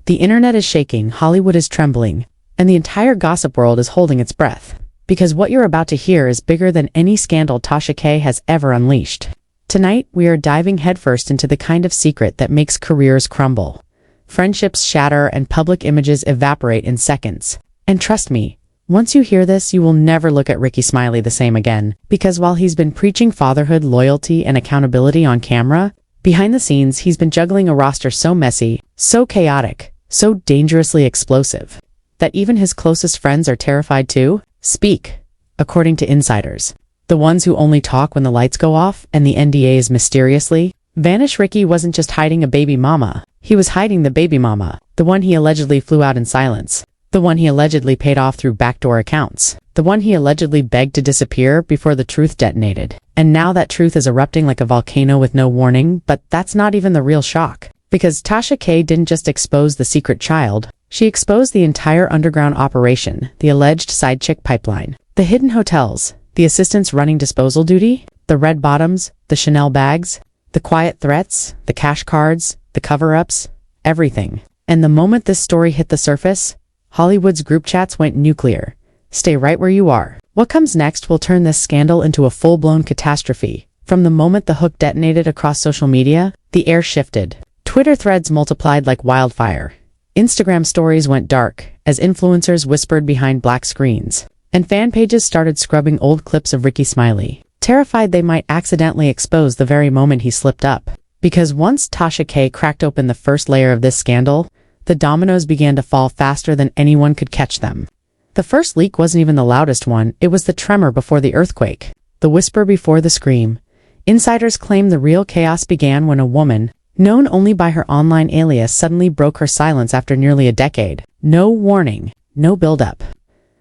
The internet is shaking, Hollywood is trembling, and the entire gossip world is holding its breath. Because what you're about to hear is bigger than any scandal Tasha K has ever unleashed. Tonight, we are diving headfirst into the kind of secret that makes careers crumble. Friendships shatter and public images evaporate in seconds. And trust me, once you hear this, you will never look at Rickey Smiley the same again. Because while he's been preaching fatherhood, loyalty, and accountability on camera, behind the scenes, he's been juggling a roster so messy, so chaotic, so dangerously explosive, that even his closest friends are terrified to speak, according to insiders. The ones who only talk when the lights go off and the NDAs mysteriously vanish. Rickey wasn't just hiding a baby mama. He was hiding the baby mama, the one he allegedly flew out in silence, the one he allegedly paid off through backdoor accounts, the one he allegedly begged to disappear before the truth detonated. And now that truth is erupting like a volcano with no warning. But that's not even the real shock. Because Tasha K didn't just expose the secret child, she exposed the entire underground operation, the alleged side chick pipeline, the hidden hotels, the assistants running disposal duty, the red bottoms, the Chanel bags, the quiet threats, the cash cards, the cover-ups, everything. And the moment this story hit the surface, Hollywood's group chats went nuclear. Stay right where you are. What comes next will turn this scandal into a full-blown catastrophe. From the moment the hook detonated across social media, the air shifted. Twitter threads multiplied like wildfire. Instagram stories went dark as influencers whispered behind black screens. And fan pages started scrubbing old clips of Rickey Smiley, terrified they might accidentally expose the very moment he slipped up. Because once Tasha K cracked open the first layer of this scandal, the dominoes began to fall faster than anyone could catch them. The first leak wasn't even the loudest one. It was the tremor before the earthquake, the whisper before the scream. Insiders claim the real chaos began when a woman, known only by her online alias, suddenly broke her silence after nearly a decade. No warning, no build-up.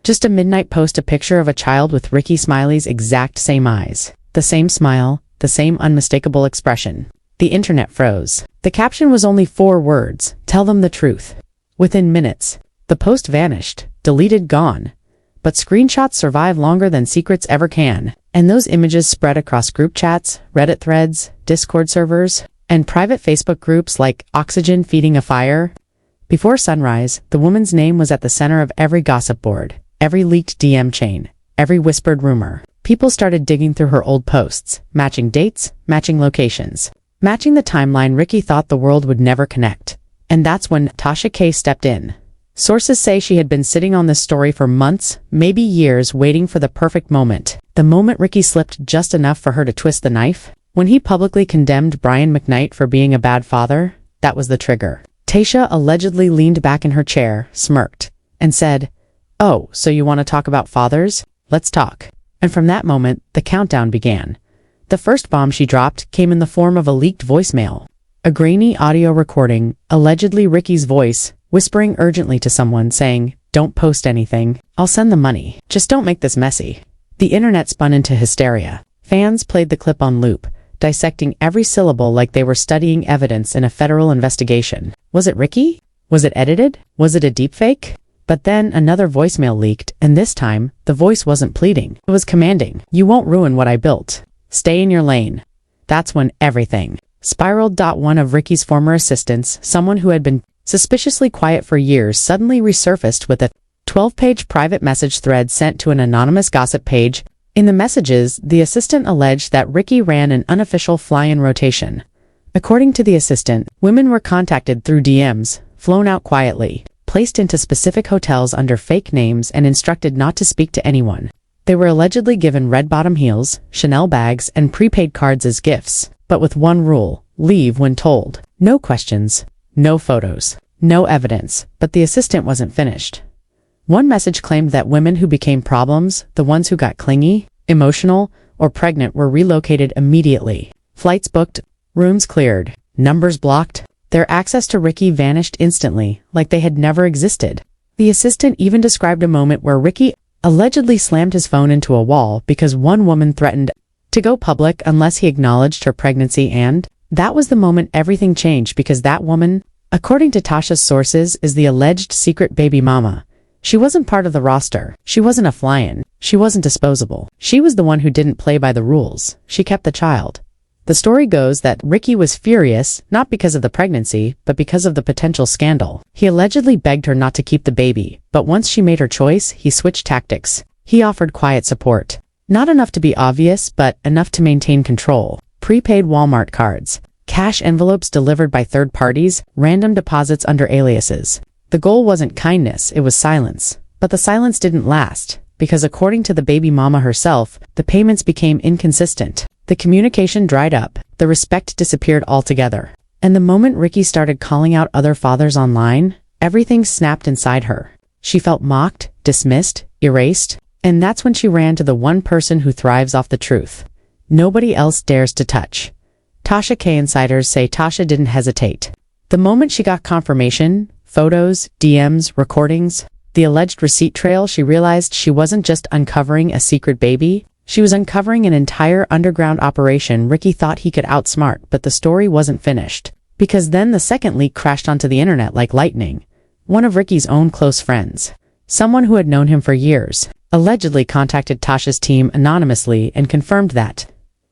Just a midnight post, a picture of a child with Rickey Smiley's exact same eyes, the same smile, the same unmistakable expression. The internet froze. The caption was only 4 words: tell them the truth. Within minutes, the post vanished, deleted, gone. But screenshots survive longer than secrets ever can. And those images spread across group chats, Reddit threads, Discord servers, and private Facebook groups like Oxygen Feeding a Fire. Before sunrise, the woman's name was at the center of every gossip board, every leaked DM chain, every whispered rumor. People started digging through her old posts, matching dates, matching locations, matching the timeline Rickey thought the world would never connect. And that's when Tasha K stepped in. Sources say she had been sitting on this story for months, maybe years, waiting for the perfect moment. The moment Rickey slipped just enough for her to twist the knife. When he publicly condemned Brian McKnight for being a bad father, that was the trigger. Tasha allegedly leaned back in her chair, smirked, and said, "Oh, so you want to talk about fathers? Let's talk." And from that moment, the countdown began. The first bomb she dropped came in the form of a leaked voicemail. A grainy audio recording, allegedly Rickey's voice, whispering urgently to someone saying, "Don't post anything. I'll send the money. Just don't make this messy." The internet spun into hysteria. Fans played the clip on loop, dissecting every syllable like they were studying evidence in a federal investigation. Was it Rickey? Was it edited? Was it a deepfake? But then another voicemail leaked, and this time, the voice wasn't pleading. It was commanding. "You won't ruin what I built. Stay in your lane." That's when everything spiraled. One of Rickey's former assistants, someone who had been suspiciously quiet for years, suddenly resurfaced with a 12-page private message thread sent to an anonymous gossip page. In the messages, the assistant alleged that Rickey ran an unofficial fly-in rotation. According to the assistant, women were contacted through DMs, flown out quietly, placed into specific hotels under fake names, and instructed not to speak to anyone. They were allegedly given red bottom heels, Chanel bags, and prepaid cards as gifts, but with one rule: leave when told. No questions, no photos, no evidence. But the assistant wasn't finished. One message claimed that women who became problems, the ones who got clingy, emotional, or pregnant, were relocated immediately. Flights booked, rooms cleared, numbers blocked. Their access to Rickey vanished instantly, like they had never existed. The assistant even described a moment where Rickey allegedly slammed his phone into a wall because one woman threatened to go public unless he acknowledged her pregnancy, and that was the moment everything changed, because that woman, according to Tasha's sources, is the alleged secret baby mama. She wasn't part of the roster. She wasn't a fly-in. She wasn't disposable. She was the one who didn't play by the rules. She kept the child. The story goes that Rickey was furious, not because of the pregnancy, but because of the potential scandal. He allegedly begged her not to keep the baby, but once she made her choice, he switched tactics. He offered quiet support. Not enough to be obvious, but enough to maintain control. Prepaid Walmart cards, cash envelopes delivered by third parties, random deposits under aliases. The goal wasn't kindness, it was silence. But the silence didn't last, because according to the baby mama herself, the payments became inconsistent. The communication dried up, the respect disappeared altogether. And the moment Rickey started calling out other fathers online, everything snapped inside her. She felt mocked, dismissed, erased, and that's when she ran to the one person who thrives off the truth. Nobody else dares to touch. Tasha K. Insiders say Tasha didn't hesitate. The moment she got confirmation, photos, DMs, recordings, the alleged receipt trail, she realized she wasn't just uncovering a secret baby, she was uncovering an entire underground operation Rickey thought he could outsmart, but the story wasn't finished. Because then the second leak crashed onto the internet like lightning. One of Rickey's own close friends, someone who had known him for years, allegedly contacted Tasha's team anonymously and confirmed that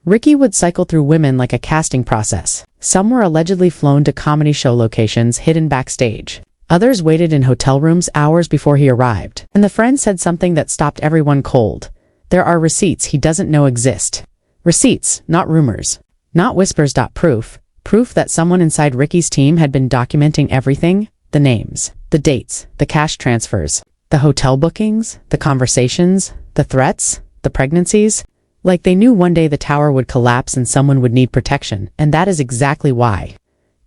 Rickey would cycle through women like a casting process. Some were allegedly flown to comedy show locations hidden backstage. Others waited in hotel rooms hours before he arrived. And the friend said something that stopped everyone cold. There are receipts he doesn't know exist. Receipts, not rumors. Not whispers. Proof. Proof that someone inside Rickey's team had been documenting everything. The names, the dates, the cash transfers, the hotel bookings, the conversations, the threats, the pregnancies. Like they knew one day the tower would collapse and someone would need protection, and that is exactly why.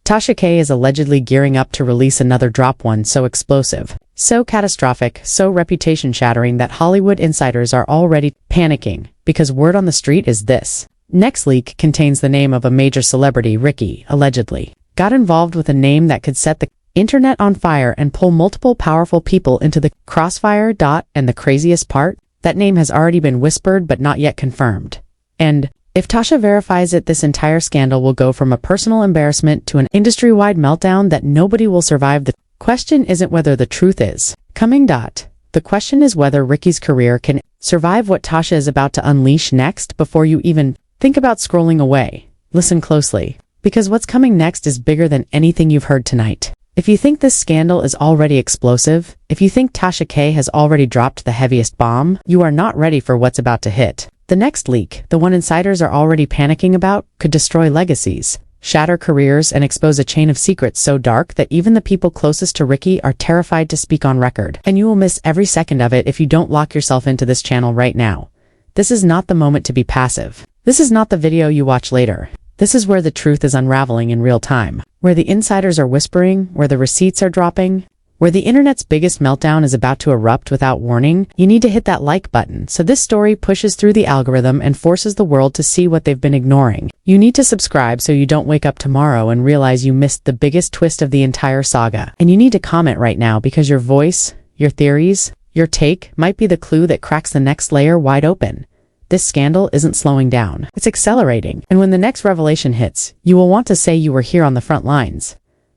Tasha K is allegedly gearing up to release another drop, one so explosive, so catastrophic, so reputation-shattering that Hollywood insiders are already panicking, because word on the street is this. Next leak contains the name of a major celebrity. Rickey, allegedly, got involved with a name that could set the internet on fire and pull multiple powerful people into the crossfire. And the craziest part? That name has already been whispered but not yet confirmed. And if Tasha verifies it, this entire scandal will go from a personal embarrassment to an industry-wide meltdown that nobody will survive. The question isn't whether the truth is coming. The question is whether Rickey's career can survive what Tasha is about to unleash next. Before you even think about scrolling away, listen closely, because what's coming next is bigger than anything you've heard tonight. If you think this scandal is already explosive, if you think Tasha K has already dropped the heaviest bomb, you are not ready for what's about to hit. The next leak, the one insiders are already panicking about, could destroy legacies, shatter careers, and expose a chain of secrets so dark that even the people closest to Rickey are terrified to speak on record. And you will miss every second of it if you don't lock yourself into this channel right now. This is not the moment to be passive. This is not the video you watch later. This is where the truth is unraveling in real time, where the insiders are whispering, where the receipts are dropping, where the internet's biggest meltdown is about to erupt without warning. You need to hit that like button so this story pushes through the algorithm and forces the world to see what they've been ignoring. You need to subscribe so you don't wake up tomorrow and realize you missed the biggest twist of the entire saga. And you need to comment right now because your voice, your theories, your take might be the clue that cracks the next layer wide open. This scandal isn't slowing down. It's accelerating. And when the next revelation hits, you will want to say you were here on the front lines,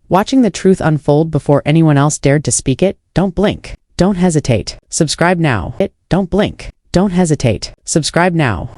watching the truth unfold before anyone else dared to speak it. Don't blink. Don't hesitate. Subscribe now. Don't blink. Don't hesitate. Subscribe now.